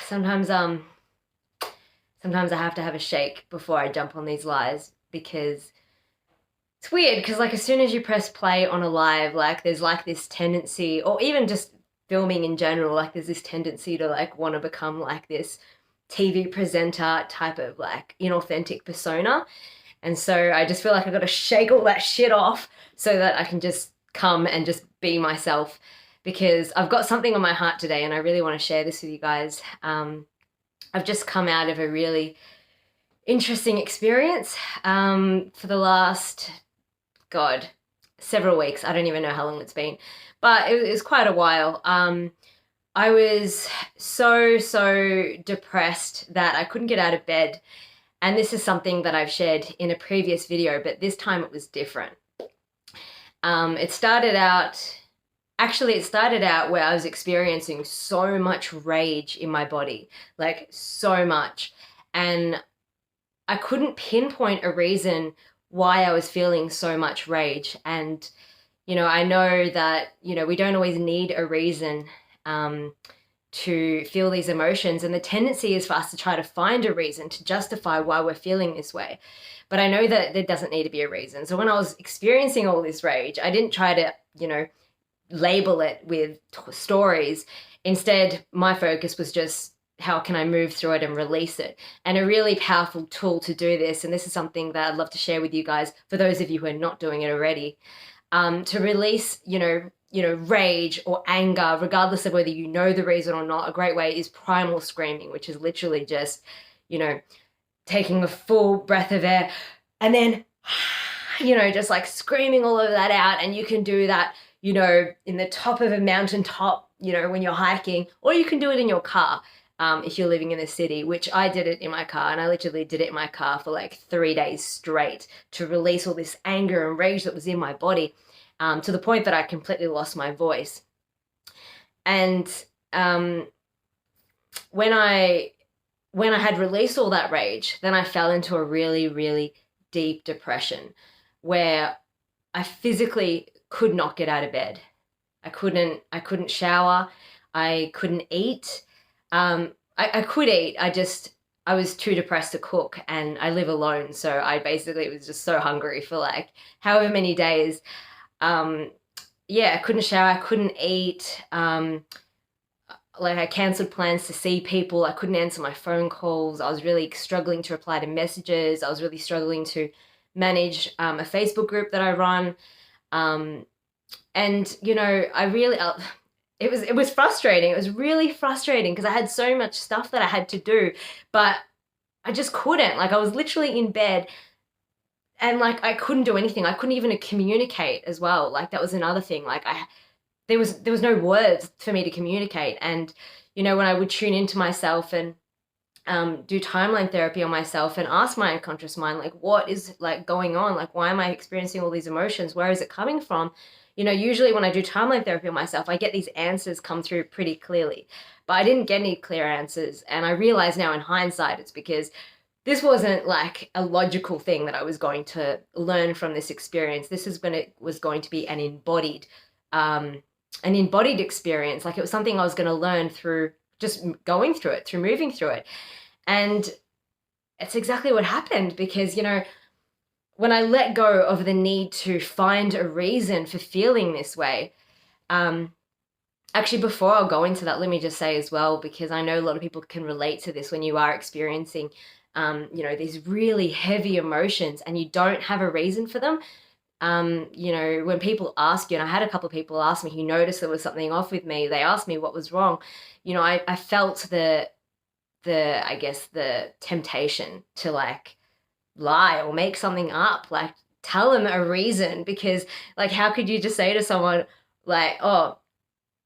Sometimes sometimes I have to have a shake before I jump on these lies because it's weird because like as soon as you press play on a live, like there's like this tendency, or even just filming in general, like there's this tendency to like want to become like this TV presenter type of like inauthentic persona. And so I just feel like I've got to shake all that shit off so that I can just come and just be myself because I've got something on my heart today and I really want to share this with you guys. I've just come out of a really interesting experience for the last, God, several weeks. I don't even know how long it's been, but it was quite a while. I was so depressed that I couldn't get out of bed. And this is something that I've shared in a previous video, but this time it was different. It started out where I was experiencing so much rage in my body, like so much. And I couldn't pinpoint a reason why I was feeling so much rage. And, I know that, we don't always need a reason to feel these emotions. And the tendency is for us to try to find a reason to justify why we're feeling this way. But I know that there doesn't need to be a reason. So when I was experiencing all this rage, I didn't try to, label it with stories. Instead, my focus was just how can I move through it and release it? And a really powerful tool to do this, and this is something that I'd love to share with you guys, for those of you who are not doing it already, to release, rage or anger, regardless of whether you know the reason or not. A great way is primal screaming, which is literally just, taking a full breath of air and then, just like screaming all of that out. And you can do that, in the top of a mountaintop, when you're hiking, or you can do it in your car. If you're living in the city, which I did it in my car, and I literally did it in my car for like 3 days straight to release all this anger and rage that was in my body, to the point that I completely lost my voice. And when I had released all that rage, then I fell into a really deep depression where I physically could not get out of bed. I couldn't shower. I couldn't eat. I could eat. I was too depressed to cook, and I live alone. So I basically was just so hungry for like however many days. I couldn't shower. I couldn't eat. Like I canceled plans to see people. I couldn't answer my phone calls. I was really struggling to reply to messages. I was really struggling to manage a Facebook group that I run. It was frustrating. It was really frustrating because I had so much stuff that I had to do, but I just couldn't. Like I was literally in bed and like I couldn't do anything. I couldn't even communicate as well. Like that was another thing. Like there was no words for me to communicate. And when I would tune into myself and do timeline therapy on myself and ask my unconscious mind, like, what is like going on? Like, why am I experiencing all these emotions? Where is it coming from? Usually when I do timeline therapy on myself, I get these answers come through pretty clearly, but I didn't get any clear answers. And I realize now in hindsight, it's because this wasn't like a logical thing that I was going to learn from this experience. This is when it was going to be an embodied experience. Like it was something I was going to learn through just going through it, through moving through it. And it's exactly what happened because, when I let go of the need to find a reason for feeling this way, actually, before I'll go into that, let me just say as well, because I know a lot of people can relate to this when you are experiencing, these really heavy emotions and you don't have a reason for them. When people ask you, and I had a couple of people ask me who noticed there was something off with me, they asked me what was wrong. I felt the temptation to like lie or make something up, like tell them a reason, because like how could you just say to someone like, oh,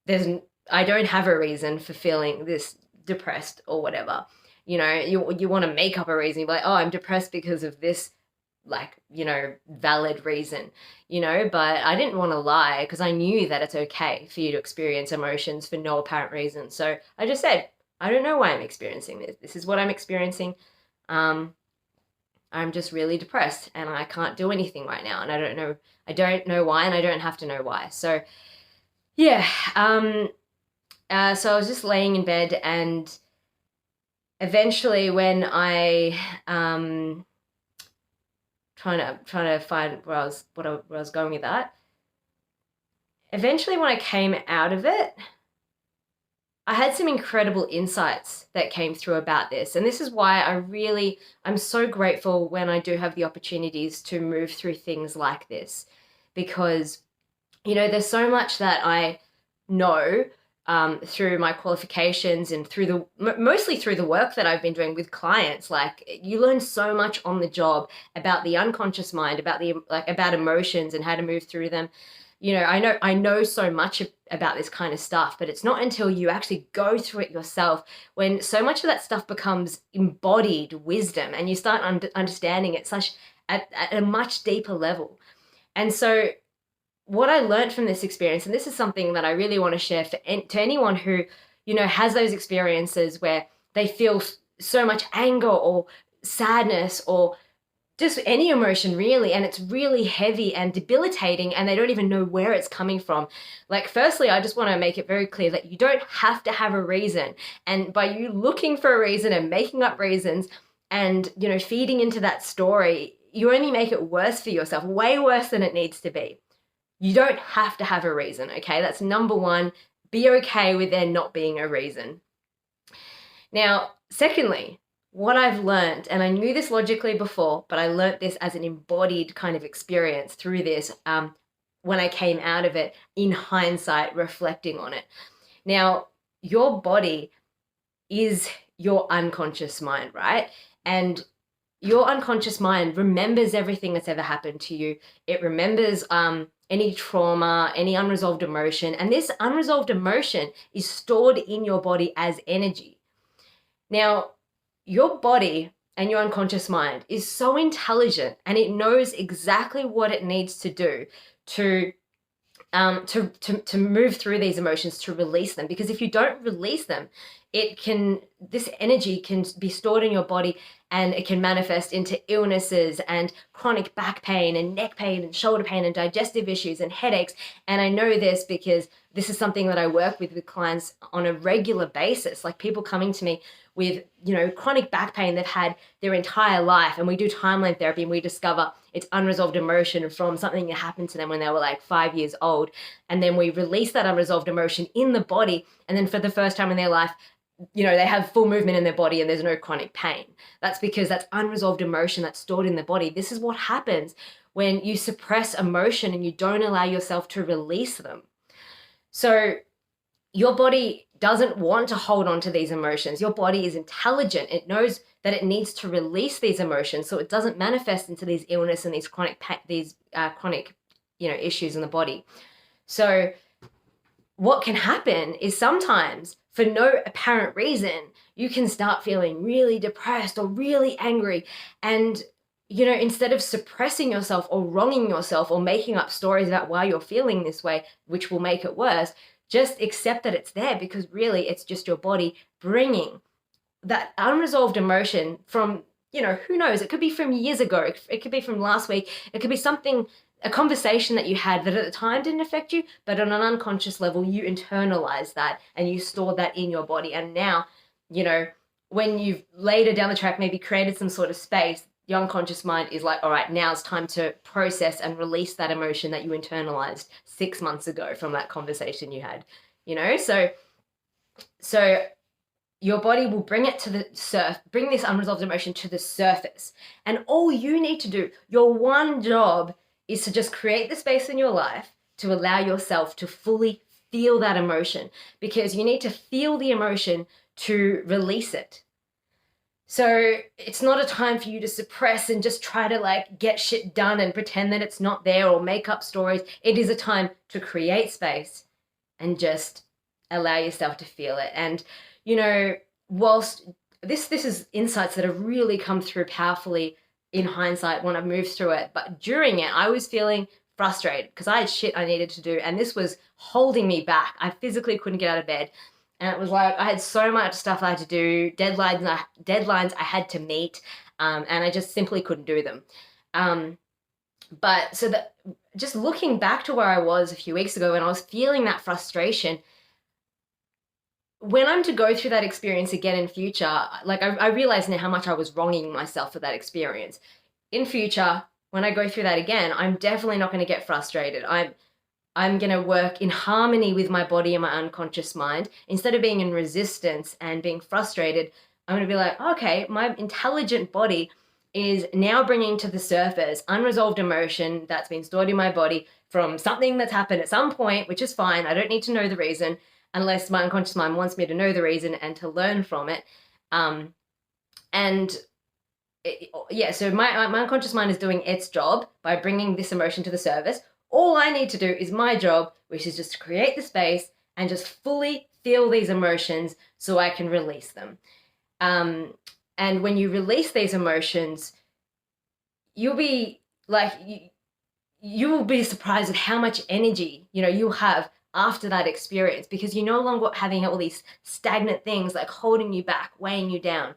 I don't have a reason for feeling this depressed or whatever. You want to make up a reason. You're like, oh, I'm depressed because of this, like, valid reason, but I didn't want to lie because I knew that it's okay for you to experience emotions for no apparent reason. So I just said, I don't know why I'm experiencing this. This is what I'm experiencing. I'm just really depressed and I can't do anything right now. And I don't know why, and I don't have to know why. So yeah, so I was just laying in bed, and eventually when I, trying to find where I was going with that. Eventually when I came out of it, I had some incredible insights that came through about this. And this is why I'm so grateful when I do have the opportunities to move through things like this, because, there's so much that I know through my qualifications and mostly through the work that I've been doing with clients. Like, you learn so much on the job about the unconscious mind, about emotions and how to move through them. I know so much about this kind of stuff, but it's not until you actually go through it yourself when so much of that stuff becomes embodied wisdom and you start understanding it at a much deeper level. And so what I learned from this experience, and this is something that I really want to share to anyone who, has those experiences where they feel so much anger or sadness or just any emotion really, and it's really heavy and debilitating and they don't even know where it's coming from. Like, firstly, I just want to make it very clear that you don't have to have a reason. And by you looking for a reason and making up reasons and, feeding into that story, you only make it worse for yourself, way worse than it needs to be. You don't have to have a reason, okay? That's number one. Be okay with there not being a reason. Now, secondly, what I've learned, and I knew this logically before, but I learned this as an embodied kind of experience through this when I came out of it, in hindsight, reflecting on it. Now, your body is your unconscious mind, right? And your unconscious mind remembers everything that's ever happened to you. It remembers any trauma, any unresolved emotion. And this unresolved emotion is stored in your body as energy. Now, your body and your unconscious mind is so intelligent, and it knows exactly what it needs to do to move through these emotions, to release them. Because if you don't release them, this energy can be stored in your body, and it can manifest into illnesses and chronic back pain and neck pain and shoulder pain and digestive issues and headaches. And I know this because this is something that I work with clients on a regular basis. Like, people coming to me with, chronic back pain they've had their entire life, and we do timeline therapy and we discover it's unresolved emotion from something that happened to them when they were like 5 years old. And then we release that unresolved emotion in the body, and then for the first time in their life, they have full movement in their body and there's no chronic pain. That's because that's unresolved emotion that's stored in the body. This is what happens when you suppress emotion and you don't allow yourself to release them. So your body doesn't want to hold on to these emotions. Your body is intelligent. It knows that it needs to release these emotions so it doesn't manifest into these illness and these chronic issues in the body. So what can happen is sometimes, for no apparent reason, you can start feeling really depressed or really angry. And, instead of suppressing yourself or wronging yourself or making up stories about why you're feeling this way, which will make it worse, just accept that it's there, because really it's just your body bringing that unresolved emotion from, who knows? It could be from years ago. It could be from last week. It could be a conversation that you had that at the time didn't affect you, but on an unconscious level, you internalized that and you stored that in your body. And now, when you've later down the track maybe created some sort of space, the unconscious mind is like, all right, now it's time to process and release that emotion that you internalized 6 months ago from that conversation you had, So your body will bring it to the bring this unresolved emotion to the surface. And all you need to do, your one job, is to just create the space in your life to allow yourself to fully feel that emotion, because you need to feel the emotion to release it. So it's not a time for you to suppress and just try to get shit done and pretend that it's not there or make up stories. It is a time to create space and just allow yourself to feel it. And, whilst this is insights that have really come through powerfully in hindsight when I've moved through it, but during it, I was feeling frustrated because I had shit I needed to do, and this was holding me back. I physically couldn't get out of bed. And it was like I had so much stuff I had to do, deadlines I had to meet. and I just simply couldn't do them. But so that, just looking back to where I was a few weeks ago when I was feeling that frustration, when I'm to go through that experience again in future, like I realize now how much I was wronging myself for that experience. In future, when I go through that again, I'm definitely not going to get frustrated. I'm going to work in harmony with my body and my unconscious mind. Instead of being in resistance and being frustrated, I'm going to be like, okay, my intelligent body is now bringing to the surface unresolved emotion that's been stored in my body from something that's happened at some point, which is fine. I don't need to know the reason unless my unconscious mind wants me to know the reason and to learn from it. And yeah, so my unconscious mind is doing its job by bringing this emotion to the surface. All I need to do is my job, which is just to create the space and just fully feel these emotions so I can release them. And when you release these emotions, you'll be like, you will be surprised at how much energy, you'll have after that experience, because you're no longer having all these stagnant things like holding you back, weighing you down.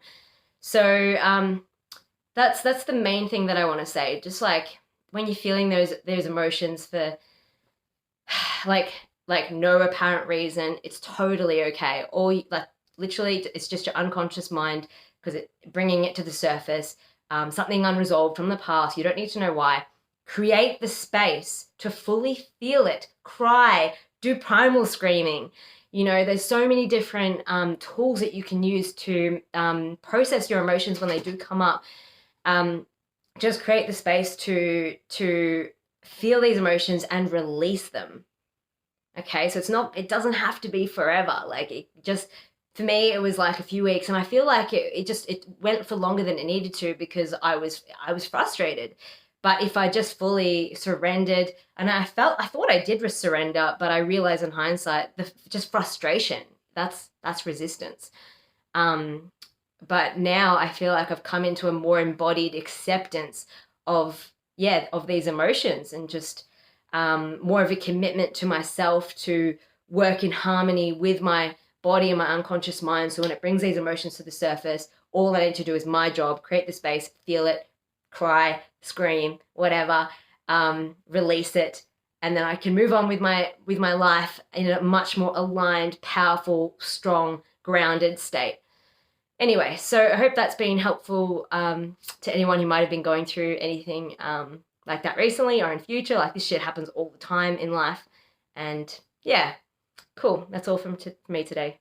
So that's the main thing that I want to say. Just like when you're feeling those emotions for like no apparent reason, it's totally okay. Or like literally, it's just your unconscious mind because it bringing it to the surface. Something unresolved from the past. You don't need to know why. Create the space to fully feel it. Cry. Do primal screaming. There's so many different tools that you can use to process your emotions when they do come up. Just create the space to feel these emotions and release them. Okay, so it doesn't have to be forever. Like it just, for me, it was like a few weeks, and I feel like it went for longer than it needed to because I was frustrated. But if I just fully surrendered, and I thought I did surrender, but I realized in hindsight, just frustration, that's resistance. But now I feel like I've come into a more embodied acceptance of these emotions, and just more of a commitment to myself to work in harmony with my body and my unconscious mind. So when it brings these emotions to the surface, all I need to do is my job, create the space, feel it, cry, scream, whatever, release it, and then I can move on with my life in a much more aligned, powerful, strong, grounded state. Anyway, so I hope that's been helpful to anyone who might have been going through anything like that recently or in future. Like this shit happens all the time in life. And yeah, cool. That's all from me today.